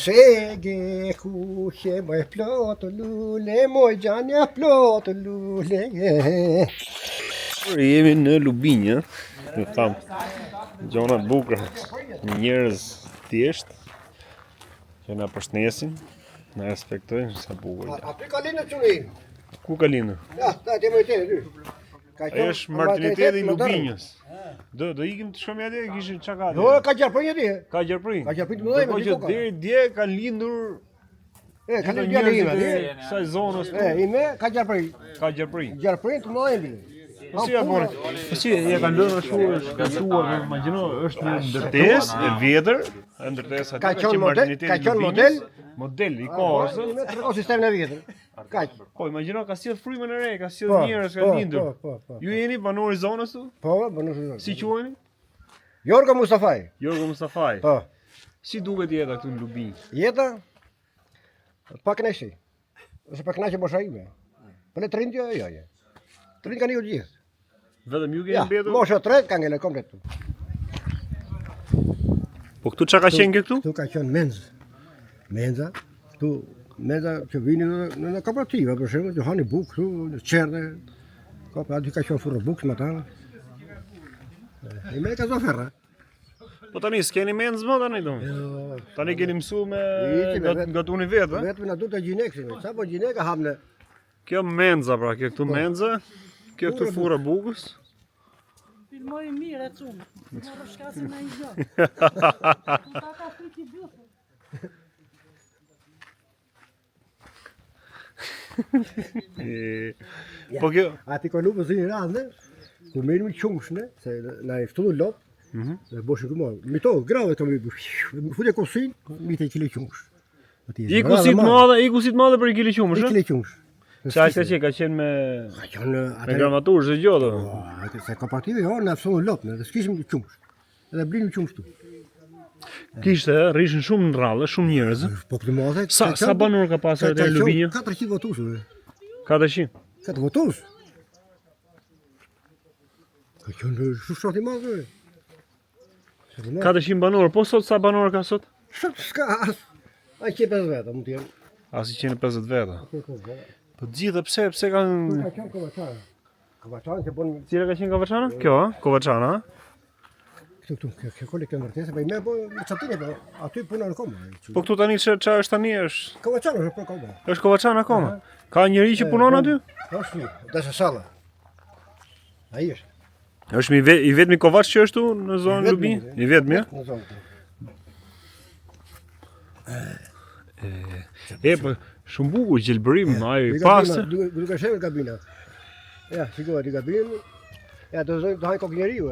Shege kuqe më plotë lule, moj gjanja plotë lule. Jemi në Lubinj, ju tham, gjona të bukura, njerëz thjesht që na përshëndesin, na respektojnë sa bukur. Aty ka linë çuni. Ku ka lindur? Ja, ta te më ty. Ai është martiriteti i Lubinjës. Do ikim të shkojmë atje, kishin çka ka. Jo, ka gjarprinj atje. Ka gjarprinj. Ka gjarprinj të mëdhenj me që deri dje kanë lindur ka lindur djalë im atje. Kësaj zonës. Ime ka gjarprinj. Ka gjarprinj. Gjarprinj të mëdhenj. Si ja bën? Si ja kanë lënë ashtu është gatuar, imagjino, është një ndërtesë e vjetër, ndërtesa ka qenë model i kohës. Me sistemin e vjetër. Kaq. Po imagjino ka sjell frymën e re, ka sjell njerëz ka lindur. Ju jeni banor i zonës tu? Po, banor i zonës. Si quheni? Jorgo Mustafaj. Jorgo Mustafaj. Po. Si duket jeta këtu në Lubinj? Jeta pak kënaqësi. Ose pak kënaqë mosha ime. Po le trindja jo. Trind kanë ikur gjithë. Vetëm ju keni mbetur? Mosha 3 ka ngele komplet. Po këtu çka ka qenë këtu? Këtu ka qenë menza. Këtu menza që vinin në kooperativa, për shembull, që hani bukë këtu, në çerdhe. Aty ka qenë furrë bukë më tani. Me ka zoferra. Po tani s'keni menzë më tani domun. Tani keni mësuar me gatuni vetë, Vetëm na duhet të gjineksim. Sa po gjineka hamne. Kjo menza pra, kjo këtu menza. Kjo këtu furra bukës. Filmoj mirë atë çumë. Morë shkasën në një gjë. Ka frikë bjutë. Po kjo Ati ka lupë zinë radhë, ku merrim qumshne, se na e ftullë lop. Ne boshë këmo. Mito grave të më futë kusin, mi të kilo qumsh. I kusit madhe për 1 kilo qumsh. 1 kilo qumsh. Sa ka qenë me gramaturë çdo gjë do. Po, se kooperative jo na ftullë lop, ne s'kishim qumsh. Edhe blinim qumsh tu. Kishte, rrishin shumë në rrallë, shumë njerëz. Po këtë madhe. Sa banor ka pasur te Lubinj? 400 votues. 400. 4 votues. Ka qenë shumë i madh. 400 banor, po sot sa banor ka sot? S'ka as. Ai që 50 veta mund të jenë. Asi 150 veta. Po gjithë pse kanë Ka qenë Kovaçana. Kovaçana që bën Cila ka qenë Kovaçana? Kjo, Kovaçana. Këtu, kjo kolektë ndërtesë, po më po çatinë po aty punon akoma. Po këtu tani ç'a është tani është? Kovaçana është po akoma. Është Kovaçana akoma. Ka njëri që punon aty? Është, dashë salla. Ai është. Është i vetmi Kovaç që është këtu në zonën Lubinj? I vetmi, a? Në zonë. Po shumë bukur gjelbërim, ai pastë. Duke shëvë gabina. Ja, shikoj di gabinë. Ja, do haj kokë njeriu.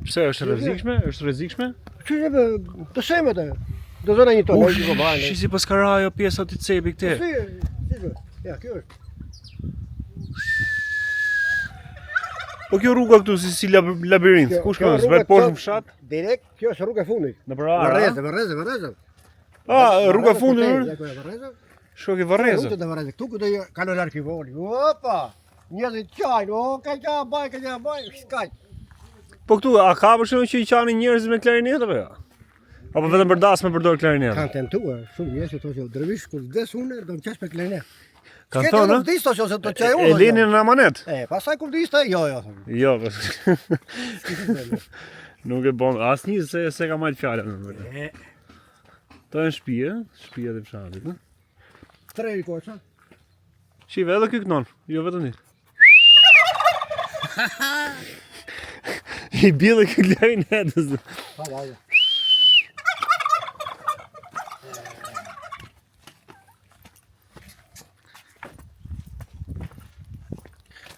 Pse është rrezikshme? Është rrezikshme? Çfarë të shemë atë? Do zona një tonë, ai do bajë. Si pas ka ajo pjesa ti cepi këthe. Si. Ja, kjo është. Po kjo rruga këtu si labirint. Ku shkon? Vet poshtë në fshat? Direkt, kjo është rruga e fundit. Në Varrezë. Varrezë. Rruga e fundit. Varrezë. Shko ke Varrezë. Rruga e Varrezë. Këtu do kanë arkivori. Opa! Njerëzit qajnë, ka baj, skaj. Po këtu, a ka për shumë që i qanin njerëzit me klarinet apo jo? Apo vetëm për dasmë përdor klarinet? Kanë tentuar, shumë njerëz që thonë dervish kur vdes unë do të qash me klarinet. Kanë thonë, vdes ose do të çaj unë. E lini në amanet. Pastaj kur vdiste, jo. Jo, nuk e bon, asnjë se ka marrë fjalën. To është shtëpia e fshatit, ë? 3 koça. Shive edhe ky kënon, jo vetëm ti. I bjellë ky klarinetës.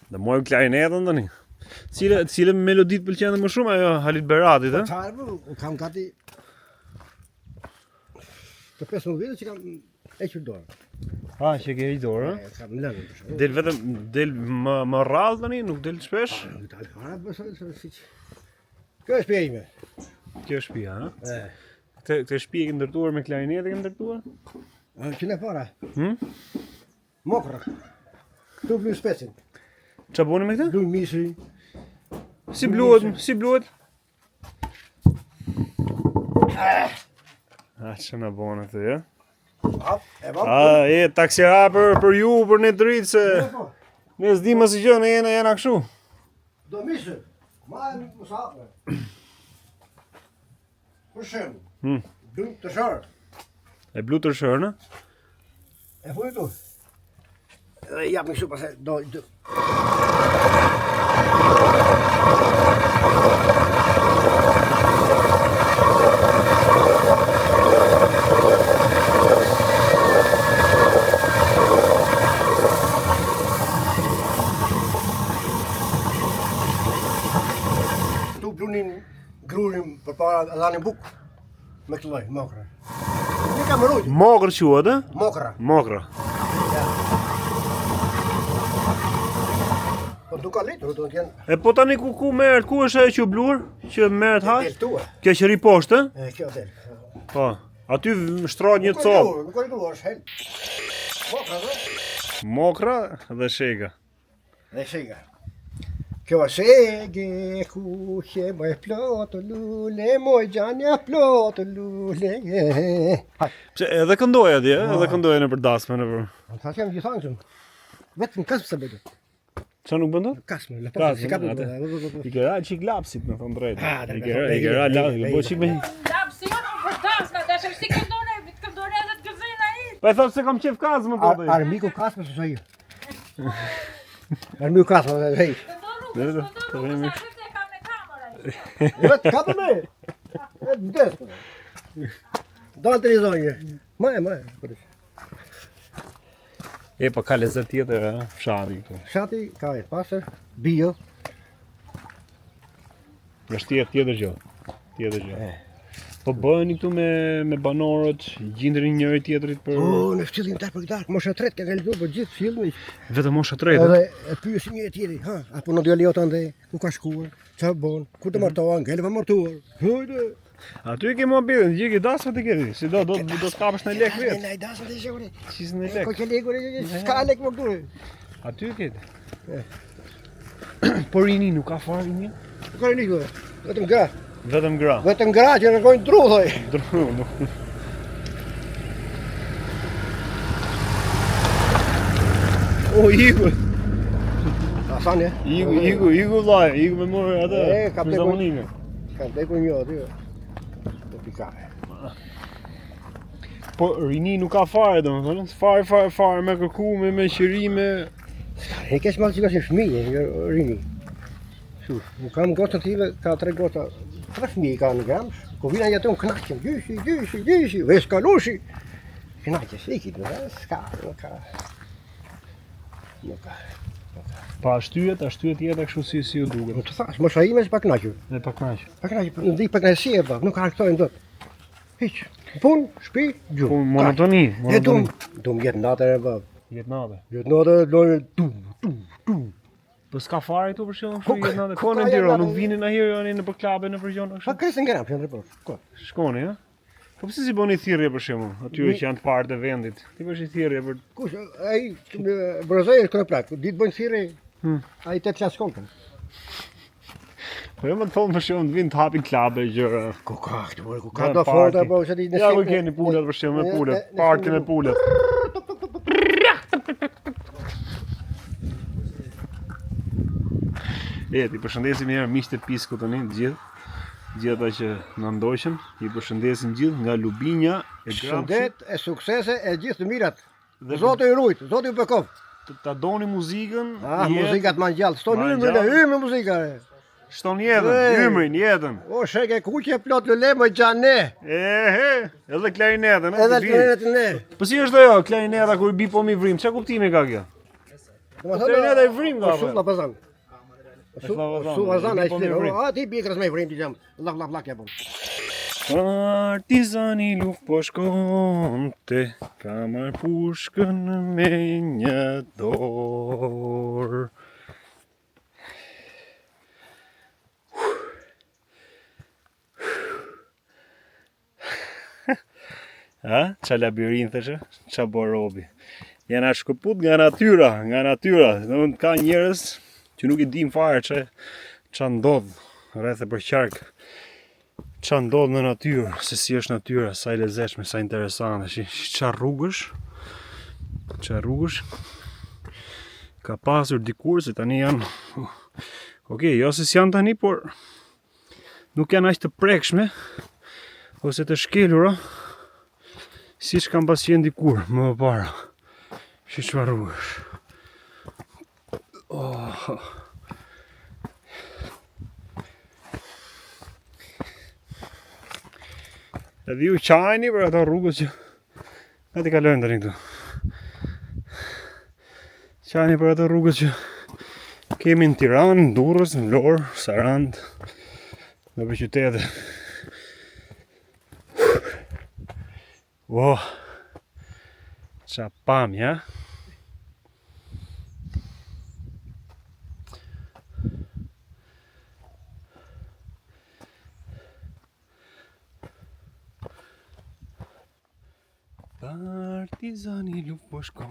Dhe mojmë klarinetën tani. Cile melodit pëlqen më shumë ajo Halit Beratit, ë? Çfarë, kam gati të 15 vite që kam hequr dorë. Që ke i dorë, ë? Kam lënë. Del më rrallë tani, nuk del shpesh? Kjo është shtëpia ime. Kjo është shtëpia, ë? Këtë shtëpi e ke ndërtuar me klarinet e ke ndërtuar? Që në para. Mokra. Këtu blu specin. Qa boni me këtë? Blu misi. Si bluhet? A që na bon atë, ja? E va? A, taksira për ju, për ne dritë, se Po. ne s'di më si gjë, ne jena kështu. Do misë. Ma e më sapë. Për shemë. Dëmë të shërë. E blu të shërë, në? E fuj tu. Edhe jap më kështu pasaj do. Tu blunin grurin përpara dhanin buk me këtë lloj mokra. Një kam rujt. Mokrë quhet, e? Mokra. Mokra. Po duka litur, do të jenë E po tani ku merret, ku është ajo që bluar, që merret haj? del tua. Kjo që ri poshtë, E kjo del. Po. Aty shtrohet një copë. Nuk ka litur, është hel. Mokra do. Mokra dhe shega. Dhe shega. Kjo është shege ku që më plotë lule, moj gjanja plotë lule. Haj, Pse edhe këndoj atje, edhe këndoj nëpër dasme nëpër. ta kem gjithanë që. Vetëm kasë se bëjtë. Çfarë nuk bën dot? Kasë, la Kasë, pas, si kapë. atë. I kera çik lapsit, me thënë drejtë. Ah, I drejtë, kera drejtë, po çik me. Dam si jo nuk për dasma, dash si këndone edhe të gëzina ai. Po e thosh se kam qef kazë më thotë. Armiku kasë me së shajë. Armiku kasë me së shajë. Dhe, Po vemi. Sa kam në kamerë. Vetë kapë me. Vetë vdes. Do të rizonje. Më. E po ka lezet tjetër, fshati këtu. Shati ka e pasër, bio. Është tjetër gjë. Tjetër gjë. Po bëheni këtu me banorët, gjindrin njëri tjetrit për Në fillim tar për këtë, mosha tret ka realizuar po gjithë filmi. vetëm mosha tretë. Edhe e pyesin njëri tjetrin, ha, apo në djalë ande, ku ka shkuar, çfarë bën, ku të martohen, ngel pa martuar. Hajde. Aty e ke mobilin, gjiki dasmat e keni. Si do të kapësh në lek vetë. Ne dasëm të shkore. Qis në Ko lek. që legur, s'ka lek më këtu. Aty e ke. Por rini nuk ka fare rini. Ka rini, vetëm gra. Vetëm gra. Vetëm gra që në gojnë tru, thoj. Dru, nuk. O, iku. Asan, e? Iku vllai, iku me morë atë. E, ka plekur. zamoninën. Ka plekur një aty. Po pikare. Po rini nuk ka fare domethënë, fare me kërku, me qiri, me E kesh malë që ka si fëmijë, rini. Shu, nuk kam gotën tive, ka 3 gota. 3 fëmijë ka në gramsh. Ko vina jetën knaqen, gjyshi, vesh kalushi. Knaqes, ikit, s'ka, nuk ka. Nuk ka. pa shtyhet tjetër kështu si u duket. Po të thash, mosha ime është pa knaqur. Ne pa kënaq. Pa knaqur, në di pa knaqësi e pa, nuk harktojnë dot. Hiq. Punë, shtëpi, gjuhë. Po monotoni, E dum jetë natër e pa. Jetë natë. Jetë natër do Po s'ka fare këtu për shembull Ku- kështu jetë natë. ku Ko në ka Tiranë, jetë nuk natë? vinin ahirë janë në për klabe në për gjona Pa kështu. kresën gram, që në report. Ko? Shkoni, ha? Po pse si bëni thirrje për shembull, atyre që janë të parë të vendit. Ti bësh i thirrje për Kush, ai brozoi është kreprak, ditë bën thirrje. Ai të ças kontën. Po jo më të thonë për shembull të vinë të hapin klabe gjëra. Ku ka këtu, ku Ja, ka do party. fonda po se di Ja ku keni pulat për shembull, me pulat, parti me pulat. Ti përshëndesim herë miqtë e Pisku tani të gjithë. Gjithë ata që na ndoqën, i përshëndesim gjithë nga Lubinja e Gramshit. Shëndet e suksese e gjithë të mirat. Dhe Zoti ju rujt, Zoti ju bekov. ta doni muzikën, Ah, jetë, muzikat ma gjallë. Sto ma ymrin, gjallë. ymrin muzika. shton jetën, Ej. ymrin, jetën. O sheke kuqe plot lule më xhane. Edhe klarinetën, Edhe të vi. të ne. Po si është ajo, klarineta kur i bi po mi vrim, çka kuptimi ka kjo? Klarineta i vrim ka. Shumë la bazan. Su bazan ai po mi shlir. vrim. A ti bikrës me vrim ti jam. Allah ja bun. Partizani nuk po shkonte, ka marr pushkën me një dorë. Ha? Qa labirintëshe? Qa borobi? Jena shkëput nga natyra. Domethënë ka njerëz që nuk i dim fare ç'a ndodh rreth e për qark. Qa ndodh në natyrë, se si është natyra, sa e lezetshme, sa interesante, qa rrugësh, ka pasur dikur, se tani janë, okej, jo se s'janë tani, por nuk janë aq të prekshme, ose të shkelura, si që kam pas qenë dikur, më para. Çfarë rrugësh. Edhe ju qajni për ato rrugës që na t'i kalojnë tani këtu. Qajni për ato rrugës që kemi në Tiranë, në Durrës, në Lorë, Sarandë, në për qytete. Wow, qa pamja. Partizani luk po shko,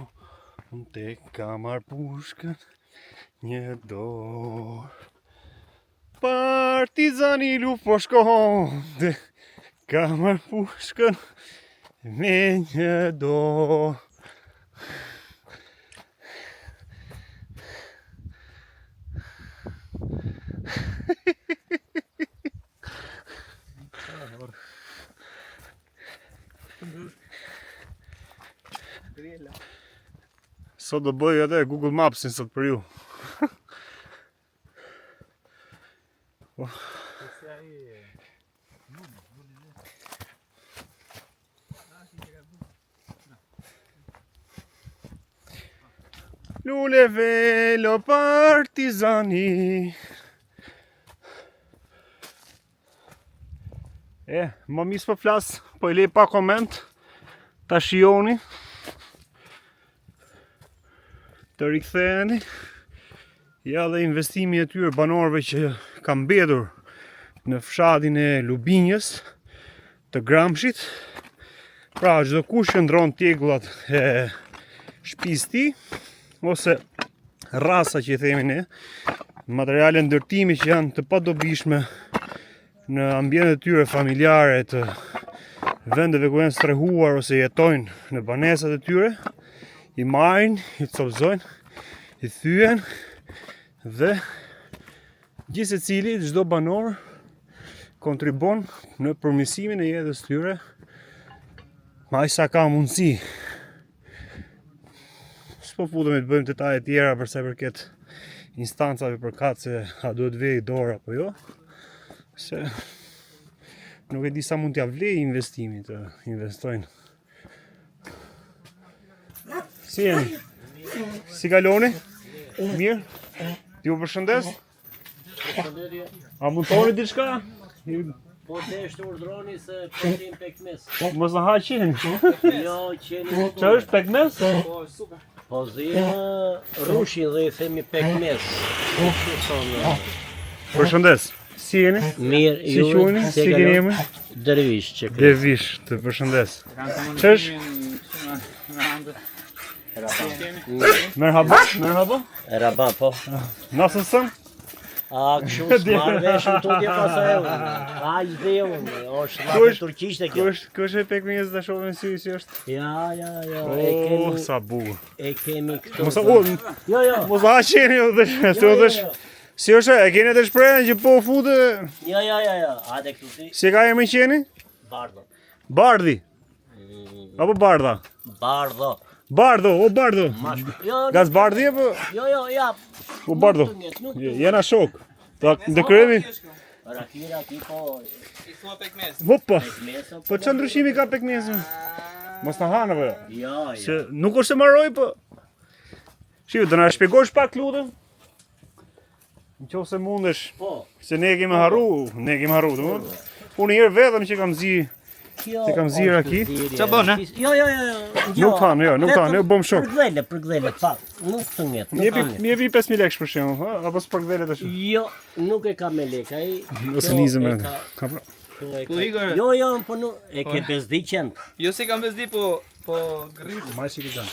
unë tek ka marr pushkën një dorë. Partizani luk po shko, tek ka marr pushkën me një dorë. Sot do bëj edhe Google Mapsin sot për ju. Lule velo partizani. Më mis për flas, po i lej pa koment. Ta shijoni. Të riktheheni. Ja dhe investimi e tyre banorëve që ka mbetur në fshatin e Lubinjës të Gramshit. Pra, çdo kush që ndron tegullat e shtëpisë tij ose rrasa që i themi ne, materiale ndërtimi që janë të padobishme në ambientet e tyre familjare të vendeve ku janë strehuar ose jetojnë në banesat e tyre, i marrin, i copëzojnë, i thyen dhe gjithsecili, çdo banor kontribon në përmirësimin e jetës tyre me aq sa ka mundësi. S'po futemi të bëjmë detaje tjera për sa i përket instancave përkatëse a duhet vej dorë apo jo, se nuk e di sa mund t'ia vlej investimi të investojnë. Si jeni? Si kaloni? Mirë? Ti u përshëndes? A mundoni diçka? Po desh të urdhroni se po tim pekmes. Mos na haqeni. Jo, qeni. Ç'a është pekmes? Po, super. Po zimë rushin dhe i themi pekmes. Përshëndes. Si jeni? Mirë, Si quheni? Si keni emrin? Dervish që kërë. Dervish, të përshëndes. Ç'është? Merhaba, merhaba. Raba, po. Nasılsın? A, këshu s'marrë veshën tutje pasaj unë. A, i dhe unë. është lape turqisht e kjo. Kë është e pekmjes dhe shohën si është? Ja. Oh, sa bukur. E kemi këto. Jo. Mos ha qeni dhe si është, e keni të shprehjen që po fute? Jo. Hajde këtu ti. Si ka emrin qeni? Bardho. Bardhi. Apo Bardha? Bardho. Bardho, o Bardho. Gaz Bardhi apo? Jo, ja. O Bardho. Jena shok. Ta ndëkremi. Rakira ti po. Hoppa. Po ç'a ndryshimi ka pekmezi? Mos na hanë apo jo? Jo. Se nuk është se mbaroj po. Shiu, do na shpjegosh pak lutem? Nëse mundesh. Po. Se ne kemi harru, domethënë. Unë një herë vetëm që kam zi. Se kam zi raki. Ç'a bën, ha? Jo. Nuk thanë, nuk thanë, bëm shok. Për gdhele, pak. Nuk të nget. Mi jepi 5000 lekë për shembull, ha? Apo s'për gdhele tash? Jo, nuk e ka me lek, ai. Ose nizëm me. Ka pra. Po Igor. Jo, po nuk e ke bezdiqen. Jo se kam bezdi, po grit. Maj si këtan.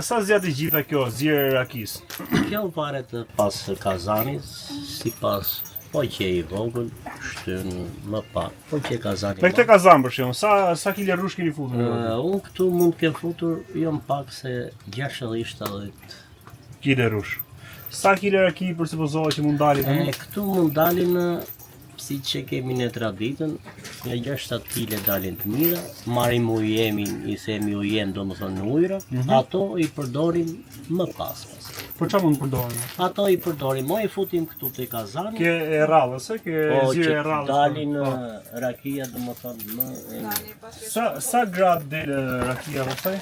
Sa zjati gjitha kjo, zjerë e rakis? Kjo varet pas kazanit, si pas Po që i vogël, shtyn më pak. Po që kazani. Me këtë kazan për shembull, sa kile rrush keni futur? Unë këtu mund të kem futur jo më pak se 60-70 Kile rrush. Sa kile raki përsupozohet që mund dalin? Këtu mund dalin si që kemi në traditën, nga 6-7 kile dalin të mira, marim ujemin, i themi ujen do më thonë në ujra, ato i përdorim më pas. Për çfarë mund të përdoren? Ato i përdorim, mo i futim këtu të kazani. Ke e rrallës, ke zyrë e rrallës. Dalin rakia do më thonë më... Sa grad del rakia pastaj?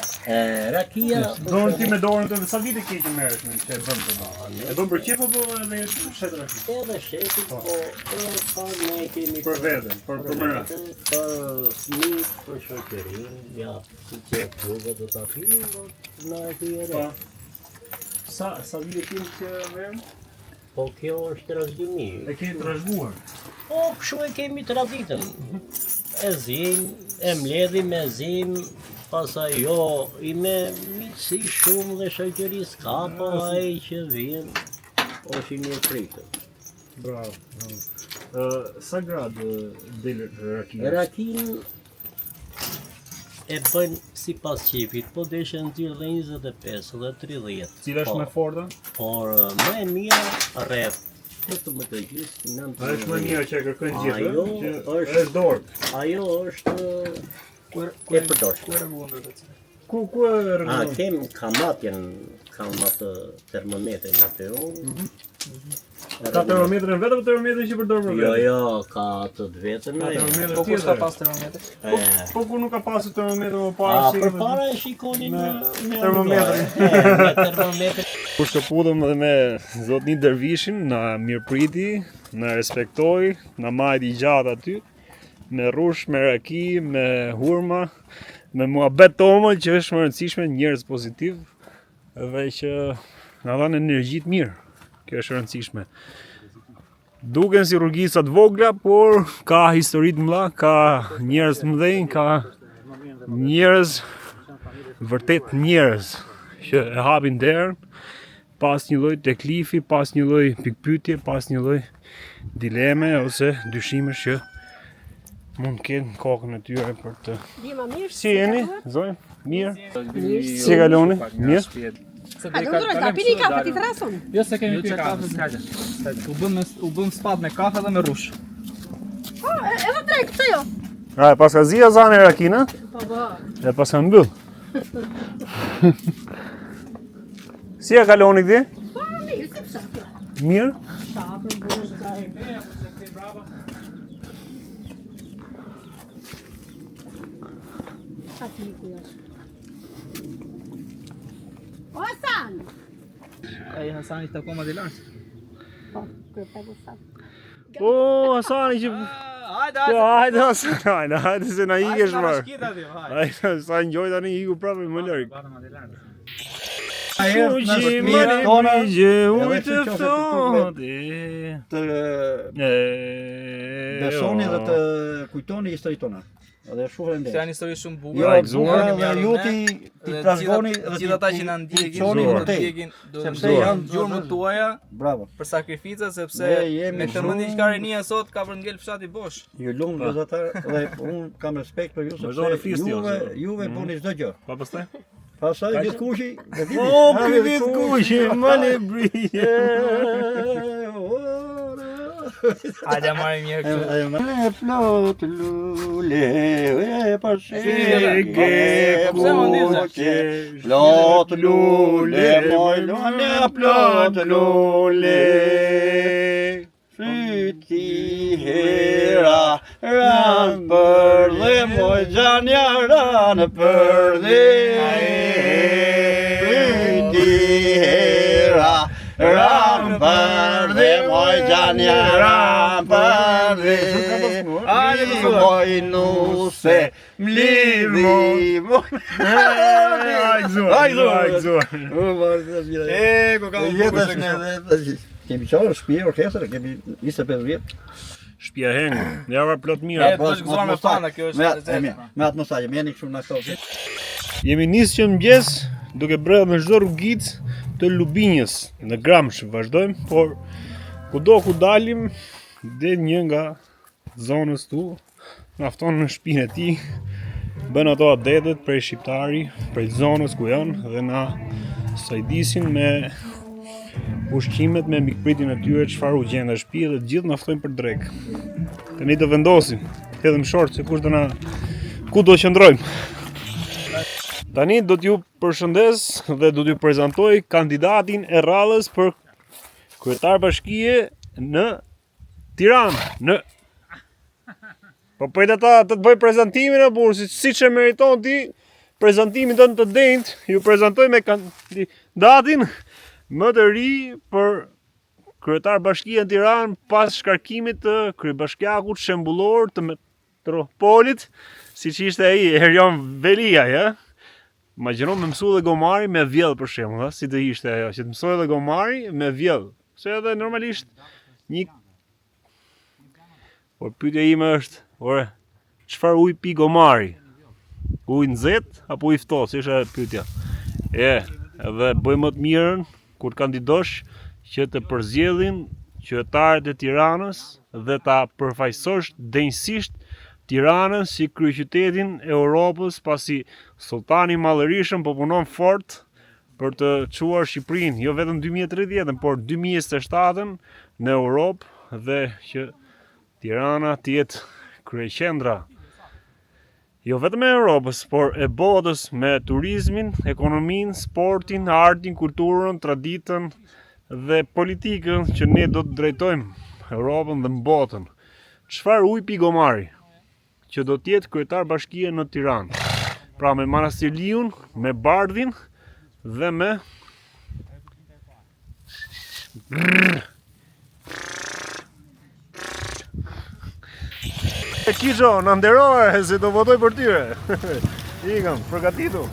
Rakia... Dorën ti me dorën të sa vite ke që merresh me këtë bën të bën. E bën për qef apo edhe shet rakia? Edhe shetit, po ne kemi për veten, për mërat. Për fëmijë, për shoqërinë, ja, si që rruga do ta finin, do na e re. Sa vite kemi që merrem? Po kjo është trashëgimi. E keni trashëguar? Po, kështu e kemi traditën. E zim, e mbledhim, e zim, pastaj jo, i me miqësi shumë dhe shoqëri s'ka, po ai që vjen, është i mirë pritën. Bravo. Sa grad del rakia? Rakin e bëjnë si pas qifit, po deshen t'yrë dhe 25 dhe 30. Cila është më forta? Por më e mira rreth. Këtë më të gjithë, A është më mirë që e kërkojnë gjithë? Ajo është dorë. Ajo është e përdorshme. Ku e rregullon? Kem kamat termometrin atë unë. Ka termometrin vetëm termometrin që përdor për vetë? Jo, ka të vetën. Po kur s'ka pas termometër? Po kur nuk ka pasur termometër më parë si... Përpara e shikonin me termometrin. Me termometrin. Kur shkëputëm edhe me zotni Dervishin, na mirëpriti, na respektoi, na majti gjatë aty, me rrush, me raki, me hurma, me muhabet tomël që është më rëndësishme, njerëz pozitiv, dhe që na dhanë energji të mirë. Kjo është rëndësishme. Duken si rrugica të vogla, por ka histori të mëdha, ka njerëz të mëdhenj, ka njerëz, vërtet njerëz që e hapin derën pas një lloj teklifi, pas një lloj pikpyetje, pas një lloj dileme ose dyshimesh që mund të kenë kokën e tyre për të. Si jeni? Zoj? Mirë? Si e kaloni? Mirë? A do të ta pini kafe ti trason? Jo se kemi pirë kafe, s'ka. U bëm spad me kafe dhe me rrush. Po, edhe drejt, pse jo? E pas ka zi azane rakina? Po, po. E pas ka mbyll. Si e kaloni këti? Po, mirë, si pse? Mirë? Sapër, bosh, daj. Ati ku jash. O Hasan! Ai Hasani të koma dhe lartë. Po, kërë Hasan. O, Hasani që... Hajde Hasan, hajde se na ikesh mërë. Hajde, sa njoj tani iku prapë më lërgë. Shuqi më ligje ujë të ftohti. Të besoni dhe të kujtoni historitë tona. Edhe shumë Se faleminderit. janë histori shumë bukur. Jo, bukur dhe luti ti trashëgoni dhe gjithë ata që na ndjekin, çoni do të vërtet. ndjekin, do të Sepse janë gjurmët tuaja Bravo. për sakrifica sepse Ne jemi me këtë shumë- mendje që ka rinia sot ka për ngel fshati bosh. Ju lumë vëllatar dhe unë kam respekt për ju Vazhdoni sepse flisni, juve boni çdo gjë. Pa pastaj? Pastaj gjithë kushi, e dini. O, ky ditë kushi, më le brije. Hajde marrim një këtu. E plot lule e Shege Pse më ndihni? kuqe, plot lule moj lule plot lule Fyti hera ran për dhe moj gjanja ran për dhe Fyti hera ran për dhe moj gjanja ran për dhe Moj nuse mlidhi Ku ka Kemi qarë shpje orkestër, kemi 25 vjetë. Shtëpia hengë, java plot mirë. Po gëzuar me fana, kjo është Me atmosfaqe, me jeni kështu në këto. Jemi nisë që mëngjes duke bredhur në çdo rrugicë të Lubinjës, në Gramsh vazhdojmë, por kudo ku dalim del një nga zonës tu, mjafton në shtëpinë e tij, bën ato adetet prej shqiptari, prej zonës ku janë dhe na sajdisin me ushqimet, me mikpritin e tyre, çfarë u gjen në shtëpi dhe të gjithë na ftojnë për drek. Tani do vendosim, hedhim short se kush do na ku do qëndrojmë. Tani do t'ju përshëndes dhe do t'ju prezantoj kandidatin e radhës për kryetar bashkie në Tiranë, Po pojtë ata të bëj prezantimin e burë, siç e meriton ti prezantimin tënd të denjt, ju prezantoj me kandidatin më të ri për kryetar bashkie në Tiranë pas shkarkimit të kryebashkiakut shembullor të metropolit, siç ishte ai Erion Velia, ja? Imagjino me mësu dhe gomari me vjell për shembull, si të ishte ajo, që të mësoj dhe gomari me vjell. Se edhe normalisht një por pyetja ime është, ore, çfarë ujë pi gomari? Ujë nxehtë apo ujë ftohtë? Ishte pyetja. Edhe bëj më të mirën kur kandidosh që të përzjedhin qytetarët e Tiranës dhe ta përfaqësosh denjësisht Tiranën si kryeqytetin e Europës, pasi Sultani Mallërishtëm po punon fort për të çuar Shqipërinë, jo vetëm 2030, por 2027 në Europë dhe që Tirana të jetë kryeqendra jo vetëm e Europës, por e botës me turizmin, ekonominë, sportin, artin, kulturën, traditën dhe politikën që ne do të drejtojmë Europën dhe botën. Çfarë ujë pi gomari që do të jetë kryetar bashkie në Tiranë? Pra me Manastirliun, me Bardhin dhe me Kisho, në nderohe se do votoj për tyre. Ikëm, përgatitu.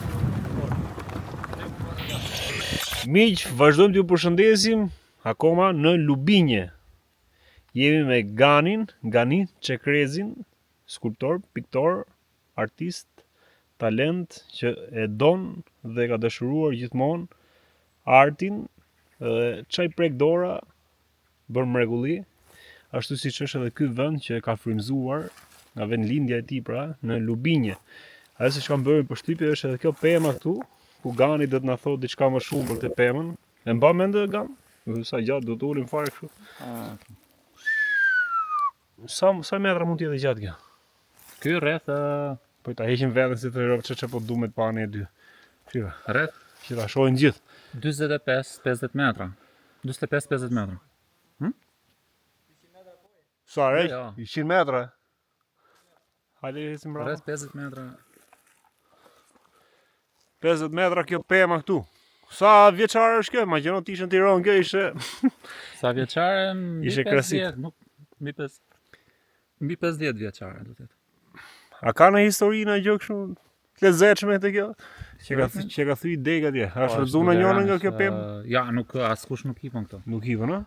Miq, vazhdojmë t'ju përshëndesim akoma në Lubinje. Jemi me Gani Çekrezin, skulptor, piktor, artist, talent që e don dhe ka dëshiruar gjithmonë artin dhe çaj prek dora bën mrekulli. Ashtu siç është edhe ky vend që ka frymzuar nga vendlindja e tij pra në Lubinje. Ajo që kam bërë përshtypje është edhe kjo pema këtu, ku Gani do të na thotë diçka më shumë për këtë pemën. E mba mend Gan? Sa gjatë do të ulim fare kështu. Sa metra mund të jetë gjatë kjo? Ky rreth Po ta heqim veten si të rrobë ç'po duhet pani e dy. Shiva. rreth Që ta shohin gjithë. 45-50 metra. 45-50 metra. Sa rreth? Jo. 100 metra. Hajde ecim brava. Rreth 50 metra. 50 metra kjo pema këtu. Sa vjeçare është kjo? Imagjino ti ishe në Tiranë kjo ishte Sa vjeçare? Ishe krasit. Mbi 50 vjeçare do të jetë. A ka në histori në gjë kështu të lezetshme të kjo? Që ka thy dega atje. A është rëzuna njënë nga kjo pemë? Ja, nuk askush nuk hipon këto. Nuk hipën, a?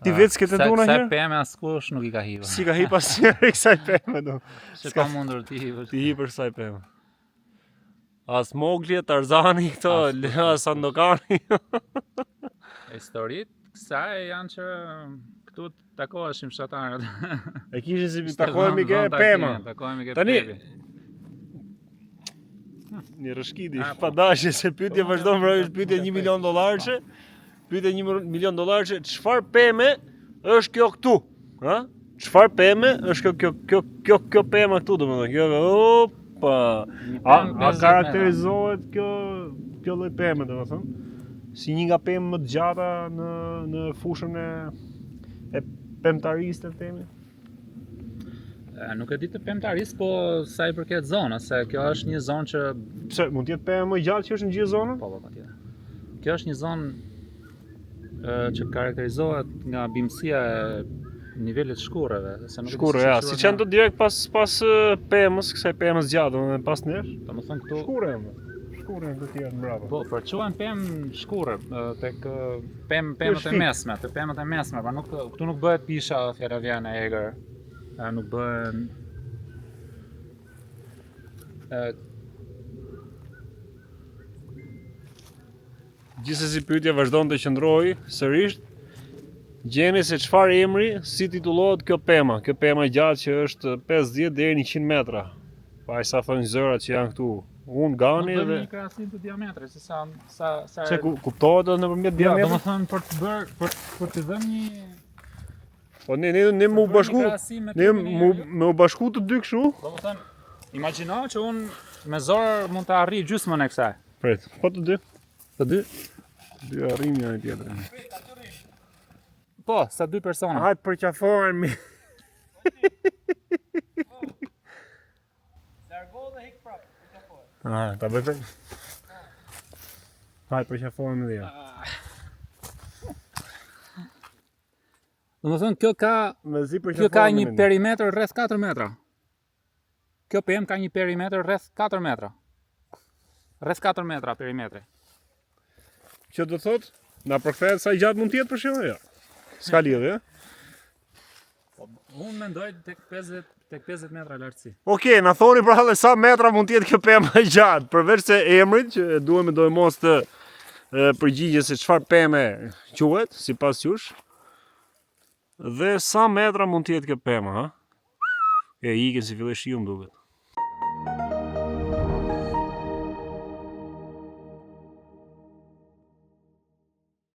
Ti vetë s'ke tentuar ndonjëherë? Sa pemë askush nuk i ka hipur. Si ka hip asnjëri kësaj peme do. S'ka mundur ti hipësh. Ti hipër kësaj peme. As Mogli, Tarzani këto, Sandokani. Historitë kësaj janë që këtu takoheshim fshatarët. E kishin si takohemi ke pema. Takohemi ke Tani pepi. një rëshkiti, pa dashje se pyetje vazhdon pra është pyetje $1 milion. Pyetje $1 milion, çfarë peme është kjo këtu? Ha? Çfarë peme është kjo pema këtu domethënë? Kjo opa. A karakterizohet kjo lloj peme domethënë? Si një nga pemë më të gjata në fushën e pemtarisë të themi? Nuk e di të pemtaris, po sa i përket zonës, se kjo është një zonë që Pse mund të jetë pemë më gjatë që është në gjithë zonën? po patjetër. Kjo është një zonë që karakterizohet nga bimësia e nivelit shkurreve, se nuk e di Shkurrë, si ja, quhet si që do direkt pas pemës, kësaj pemës gjatë, domethënë pas nesh. domethënë këtu Shkurrë do të jetë mbrapa. po quhen pemë shkurrë tek pemët e mesme, te pemët e mesme, pra nuk këtu nuk bëhet pisha feraviane egër. Nuk bëhen Gjithsesi pyetja vazhdon të qëndrojë sërish. Gjeni se çfarë emri, si titullohet kjo pema. Kjo pema gjatë që është 50 deri në 100 metra. Pa sa thonë zërat që janë këtu. Unë gani Nuk dhe... bëjmë një krahasim të diametrit, se sa Që kuptohet edhe nëpërmjet Jo, diametrit? domethënë për të bërë për të dhënë një Po ne mu bashku, me u bashku të dy kështu? domethënë imagjino që unë me zor mund të arrij gjysmën e kësaj. Prit, po të dy. Të dy? Dy arrim njëri tjetrin. Po, sa dy persona. Hajt përqafohen mi. Ah, ta bëj. Hajt përqafohen me dhe. Domethënë kjo ka Mezi Kjo përqafohen. ka një perimetër rreth 4 metra. Kjo PM ka një perimetër rreth 4 metra. Rreth 4 metra perimetri. Që do thot, na përkthehet sa i gjatë mund të jetë për shembull, jo. S'ka lidhje, Unë mendoj tek 50 metra lartësi. Okej, na thoni pra edhe sa metra mund të jetë kjo pemë e gjatë, përveç se emrit që duhem do mos të përgjigje se çfarë pemë quhet, sipas jush. Dhe sa metra mund të jetë kjo pemë, ha? E ikën si filloi shiu më duket.